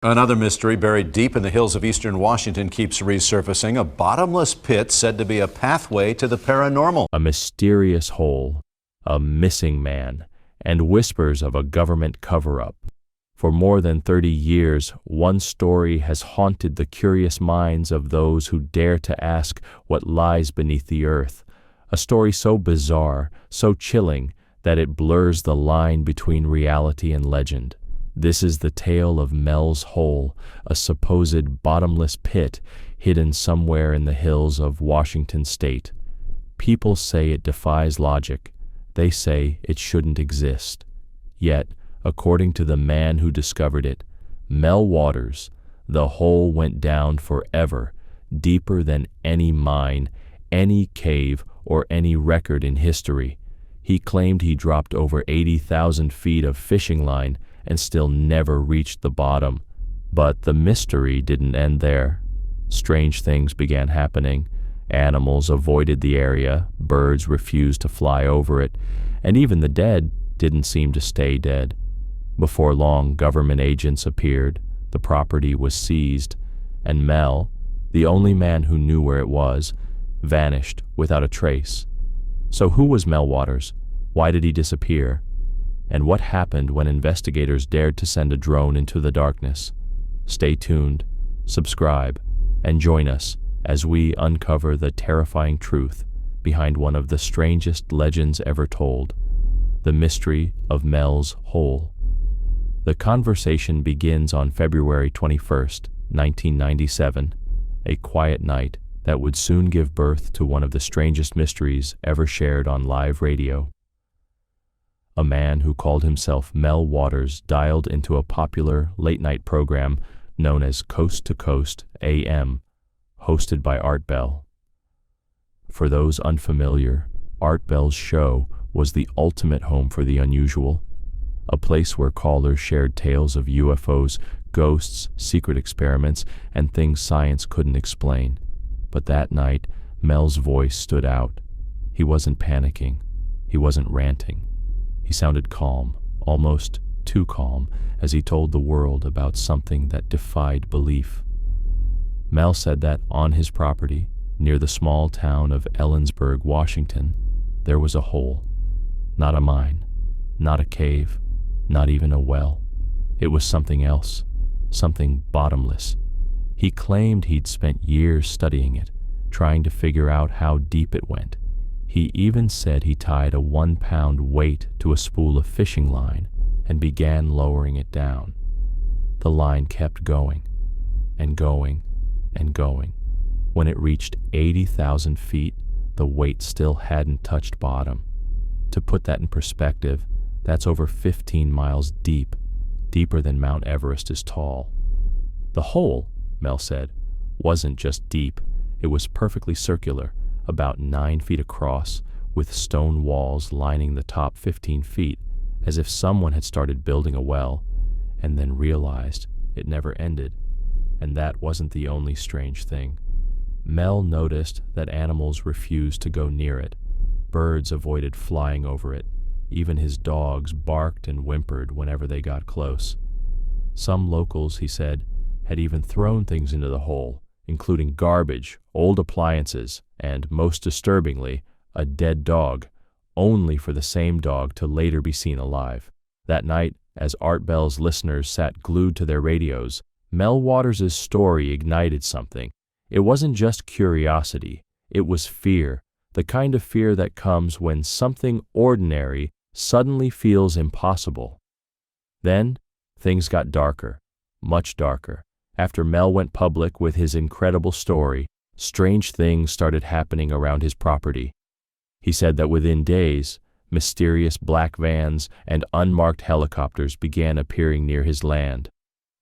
Another mystery buried deep in the hills of eastern Washington keeps resurfacing, a bottomless pit said to be a pathway to the paranormal. A mysterious hole, a missing man, and whispers of a government cover-up. For more than 30 years, one story has haunted the curious minds of those who dare to ask what lies beneath the earth. A story so bizarre, so chilling, that it blurs the line between reality and legend. This is the tale of Mel's Hole, a supposed bottomless pit hidden somewhere in the hills of Washington state. People say it defies logic. They say it shouldn't exist. Yet, according to the man who discovered it, Mel Waters, the hole went down forever, deeper than any mine, any cave, or any record in history. He claimed he dropped over 80,000 feet of fishing line and still never reached the bottom. But the mystery didn't end there. Strange things began happening. Animals avoided the area, birds refused to fly over it, and even the dead didn't seem to stay dead. Before long, government agents appeared, the property was seized, and Mel, the only man who knew where it was, vanished without a trace. So who was Mel Waters? Why did he disappear? And what happened when investigators dared to send a drone into the darkness? Stay tuned, subscribe, and join us as we uncover the terrifying truth behind one of the strangest legends ever told, the mystery of Mel's Hole. The conversation begins on February 21st, 1997, a quiet night that would soon give birth to one of the strangest mysteries ever shared on live radio. A man who called himself Mel Waters dialed into a popular late-night program known as Coast to Coast AM, hosted by Art Bell. For those unfamiliar, Art Bell's show was the ultimate home for the unusual, a place where callers shared tales of UFOs, ghosts, secret experiments, and things science couldn't explain. But that night, Mel's voice stood out. He wasn't panicking. He wasn't ranting. He sounded calm, almost too calm, as he told the world about something that defied belief. Mel said that on his property, near the small town of Ellensburg, Washington, there was a hole. Not a mine, not a cave, not even a well. It was something else, something bottomless. He claimed he'd spent years studying it, trying to figure out how deep it went. He even said he tied a 1-pound weight to a spool of fishing line and began lowering it down. The line kept going and going and going. When it reached 80,000 feet, the weight still hadn't touched bottom. To put that in perspective, that's over 15 miles deep, deeper than Mount Everest is tall. The hole, Mel said, wasn't just deep. It was perfectly circular, about 9 feet across, with stone walls lining the top 15 feet, as if someone had started building a well, and then realized it never ended. And that wasn't the only strange thing. Mel noticed that animals refused to go near it. Birds avoided flying over it. Even his dogs barked and whimpered whenever they got close. Some locals, he said, had even thrown things into the hole, including garbage, old appliances, and, most disturbingly, a dead dog, only for the same dog to later be seen alive. That night, as Art Bell's listeners sat glued to their radios, Mel Waters' story ignited something. It wasn't just curiosity, it was fear, the kind of fear that comes when something ordinary suddenly feels impossible. Then, things got darker, much darker. After Mel went public with his incredible story, strange things started happening around his property. He said that within days, mysterious black vans and unmarked helicopters began appearing near his land.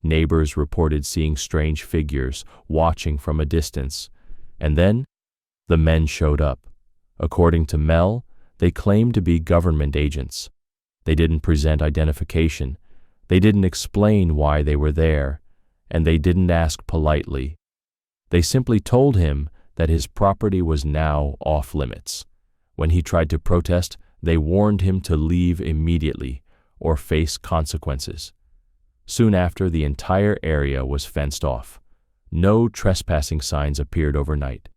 Neighbors reported seeing strange figures watching from a distance. And then, the men showed up. According to Mel, they claimed to be government agents. They didn't present identification. They didn't explain why they were there. And they didn't ask politely. They simply told him that his property was now off limits. When he tried to protest, they warned him to leave immediately or face consequences. Soon after, the entire area was fenced off. No trespassing signs appeared overnight.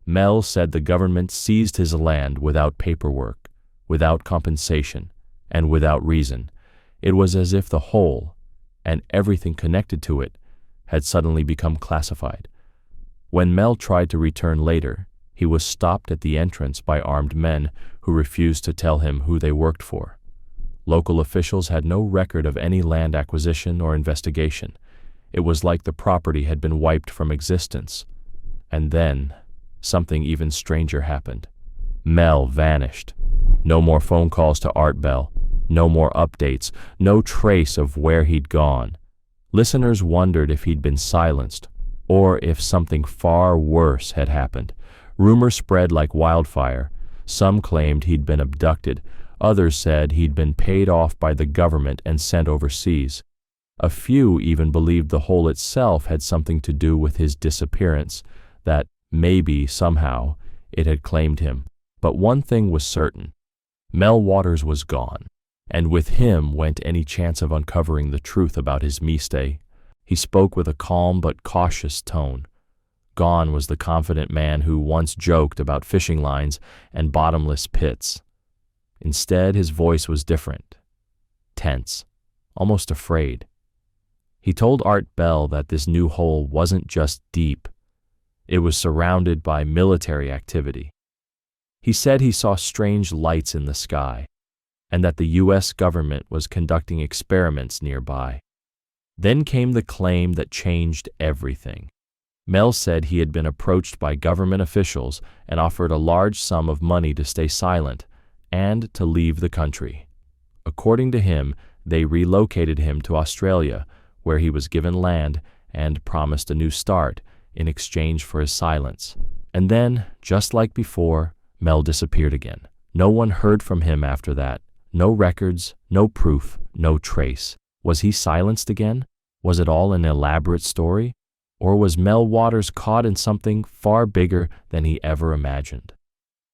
Mel said the government seized his land without paperwork, without compensation, and without reason. It was as if the hole, and everything connected to it, had suddenly become classified. When Mel tried to return later, he was stopped at the entrance by armed men who refused to tell him who they worked for. Local officials had no record of any land acquisition or investigation. It was like the property had been wiped from existence. And then, something even stranger happened. Mel vanished. No more phone calls to Art Bell. No more updates. No trace of where he'd gone. Listeners wondered if he'd been silenced, or if something far worse had happened. Rumors spread like wildfire. Some claimed he'd been abducted. Others said he'd been paid off by the government and sent overseas. A few even believed the hole itself had something to do with his disappearance, that maybe, somehow, it had claimed him. But one thing was certain. Mel Waters was gone, and with him went any chance of uncovering the truth about his mistake. He spoke with a calm but cautious tone. Gone was the confident man who once joked about fishing lines and bottomless pits. Instead, his voice was different, tense, almost afraid. He told Art Bell that this new hole wasn't just deep. It was surrounded by military activity. He said he saw strange lights in the sky, and that the U.S. government was conducting experiments nearby. Then came the claim that changed everything. Mel said he had been approached by government officials and offered a large sum of money to stay silent and to leave the country. According to him, they relocated him to Australia, where he was given land and promised a new start in exchange for his silence. And then, just like before, Mel disappeared again. No one heard from him after that. No records, no proof, no trace. Was he silenced again? Was it all an elaborate story? Or was Mel Waters caught in something far bigger than he ever imagined?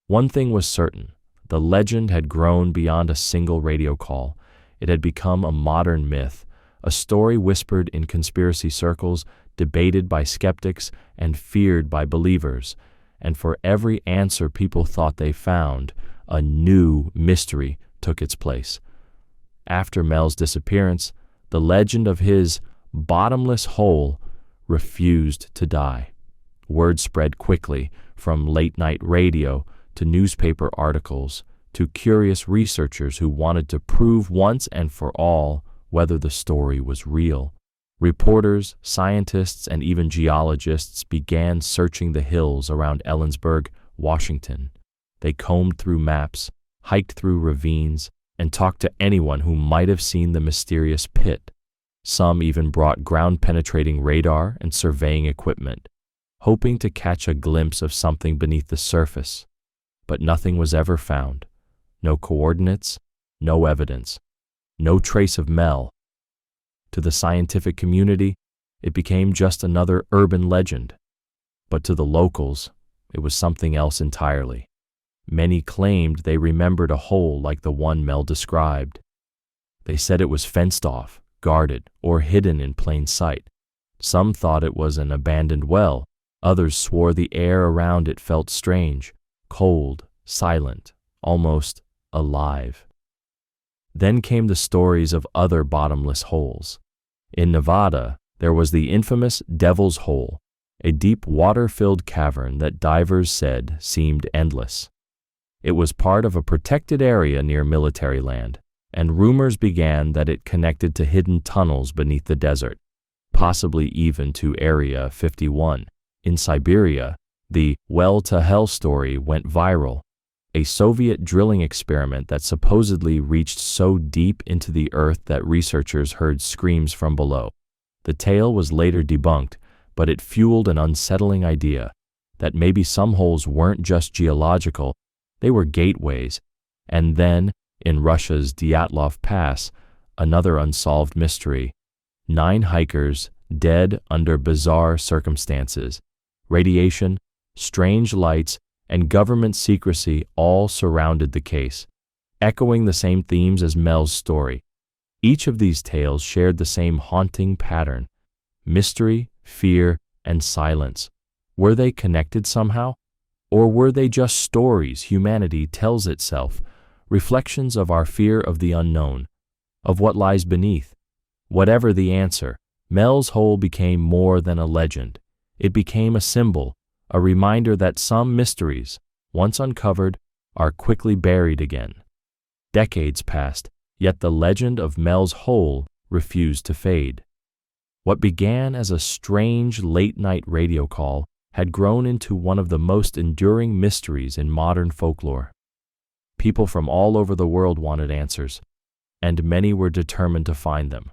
One thing was certain. The legend had grown beyond a single radio call. It had become a modern myth, a story whispered in conspiracy circles, debated by skeptics, and feared by believers. And for every answer people thought they found, a new mystery took its place. After Mel's disappearance, the legend of his bottomless hole refused to die. Word spread quickly, from late-night radio to newspaper articles to curious researchers who wanted to prove once and for all whether the story was real. Reporters, scientists, and even geologists began searching the hills around Ellensburg, Washington. They combed through maps, hiked through ravines, and talked to anyone who might have seen the mysterious pit. Some even brought ground-penetrating radar and surveying equipment, hoping to catch a glimpse of something beneath the surface. But nothing was ever found. No coordinates, no evidence, no trace of Mel. To the scientific community, it became just another urban legend. But to the locals, it was something else entirely. Many claimed they remembered a hole like the one Mel described. They said it was fenced off, guarded, or hidden in plain sight. Some thought it was an abandoned well. Others swore the air around it felt strange, cold, silent, almost alive. Then came the stories of other bottomless holes. In Nevada, there was the infamous Devil's Hole, a deep water-filled cavern that divers said seemed endless. It was part of a protected area near military land, and rumors began that it connected to hidden tunnels beneath the desert, possibly even to Area 51. In Siberia, the Well to Hell story went viral, a Soviet drilling experiment that supposedly reached so deep into the earth that researchers heard screams from below. The tale was later debunked, but it fueled an unsettling idea that maybe some holes weren't just geological, they were gateways. And then, in Russia's Dyatlov Pass, another unsolved mystery. 9 hikers dead under bizarre circumstances. Radiation, strange lights, and government secrecy all surrounded the case, echoing the same themes as Mel's story. Each of these tales shared the same haunting pattern: mystery, fear, and silence. Were they connected somehow? Or were they just stories humanity tells itself, reflections of our fear of the unknown, of what lies beneath? Whatever the answer, Mel's Hole became more than a legend. It became a symbol, a reminder that some mysteries, once uncovered, are quickly buried again. Decades passed, yet the legend of Mel's Hole refused to fade. What began as a strange late-night radio call had grown into one of the most enduring mysteries in modern folklore. People from all over the world wanted answers, and many were determined to find them.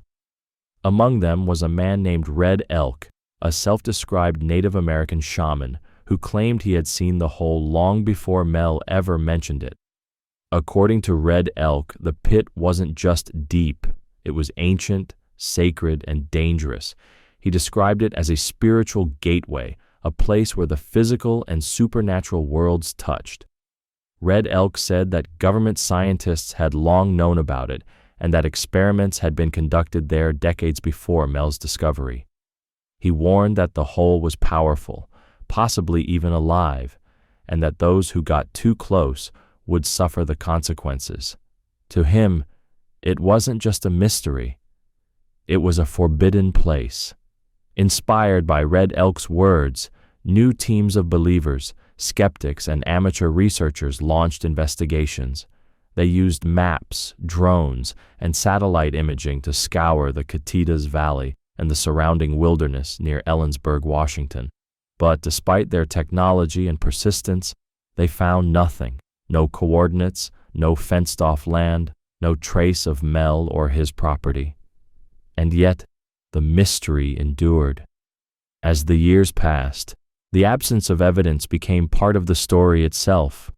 Among them was a man named Red Elk, a self-described Native American shaman who claimed he had seen the hole long before Mel ever mentioned it. According to Red Elk, the pit wasn't just deep, it was ancient, sacred, and dangerous. He described it as a spiritual gateway, a place where the physical and supernatural worlds touched. Red Elk said that government scientists had long known about it and that experiments had been conducted there decades before Mel's discovery. He warned that the hole was powerful, possibly even alive, and that those who got too close would suffer the consequences. To him, it wasn't just a mystery. It was a forbidden place. Inspired by Red Elk's words, new teams of believers, skeptics, and amateur researchers launched investigations. They used maps, drones, and satellite imaging to scour the Catitas Valley and the surrounding wilderness near Ellensburg, Washington. But despite their technology and persistence, they found nothing. No coordinates, no fenced-off land, no trace of Mel or his property. And yet, the mystery endured. As the years passed, the absence of evidence became part of the story itself.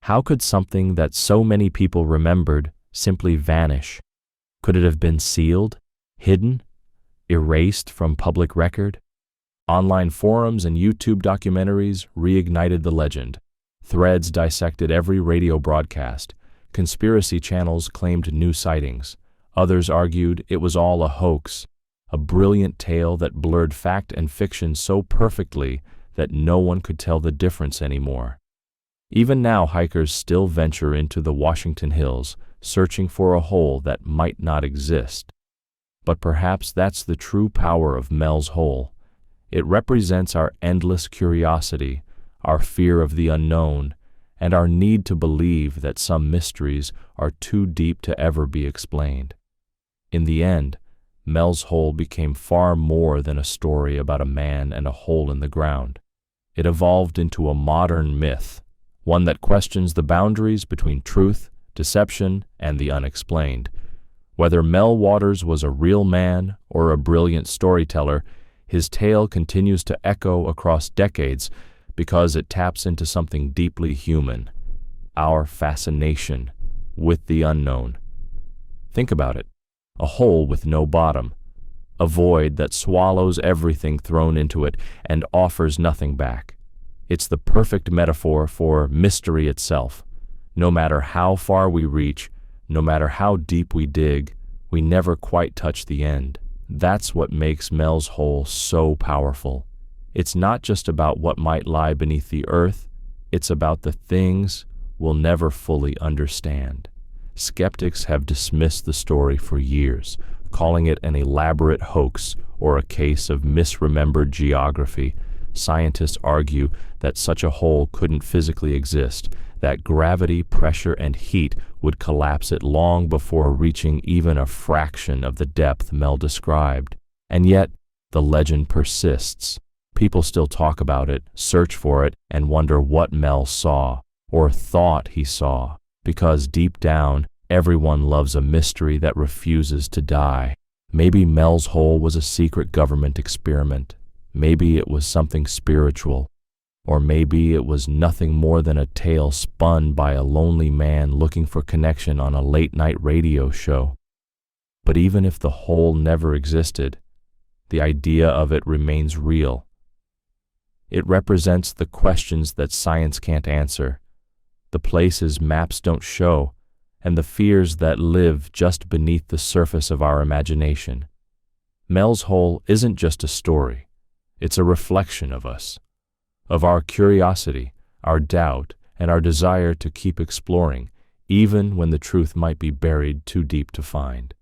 How could something that so many people remembered simply vanish? Could it have been sealed, hidden, erased from public record? Online forums and YouTube documentaries reignited the legend. Threads dissected every radio broadcast. Conspiracy channels claimed new sightings. Others argued it was all a hoax, a brilliant tale that blurred fact and fiction so perfectly that no one could tell the difference anymore. Even now, hikers still venture into the Washington Hills, searching for a hole that might not exist. But perhaps that's the true power of Mel's Hole. It represents our endless curiosity, our fear of the unknown, and our need to believe that some mysteries are too deep to ever be explained. In the end, Mel's Hole became far more than a story about a man and a hole in the ground. It evolved into a modern myth, one that questions the boundaries between truth, deception, and the unexplained. Whether Mel Waters was a real man or a brilliant storyteller, his tale continues to echo across decades because it taps into something deeply human, our fascination with the unknown. Think about it. A hole with no bottom, a void that swallows everything thrown into it and offers nothing back. It's the perfect metaphor for mystery itself. No matter how far we reach, no matter how deep we dig, we never quite touch the end. That's what makes Mel's Hole so powerful. It's not just about what might lie beneath the earth, it's about the things we'll never fully understand. Skeptics have dismissed the story for years, calling it an elaborate hoax or a case of misremembered geography. Scientists argue that such a hole couldn't physically exist, that gravity, pressure, and heat would collapse it long before reaching even a fraction of the depth Mel described. And yet, the legend persists. People still talk about it, search for it, and wonder what Mel saw, or thought he saw, because deep down, everyone loves a mystery that refuses to die. Maybe Mel's Hole was a secret government experiment. Maybe it was something spiritual. Or maybe it was nothing more than a tale spun by a lonely man looking for connection on a late-night radio show. But even if the hole never existed, the idea of it remains real. It represents the questions that science can't answer, the places maps don't show, and the fears that live just beneath the surface of our imagination. Mel's Hole isn't just a story, it's a reflection of us, of our curiosity, our doubt, and our desire to keep exploring, even when the truth might be buried too deep to find.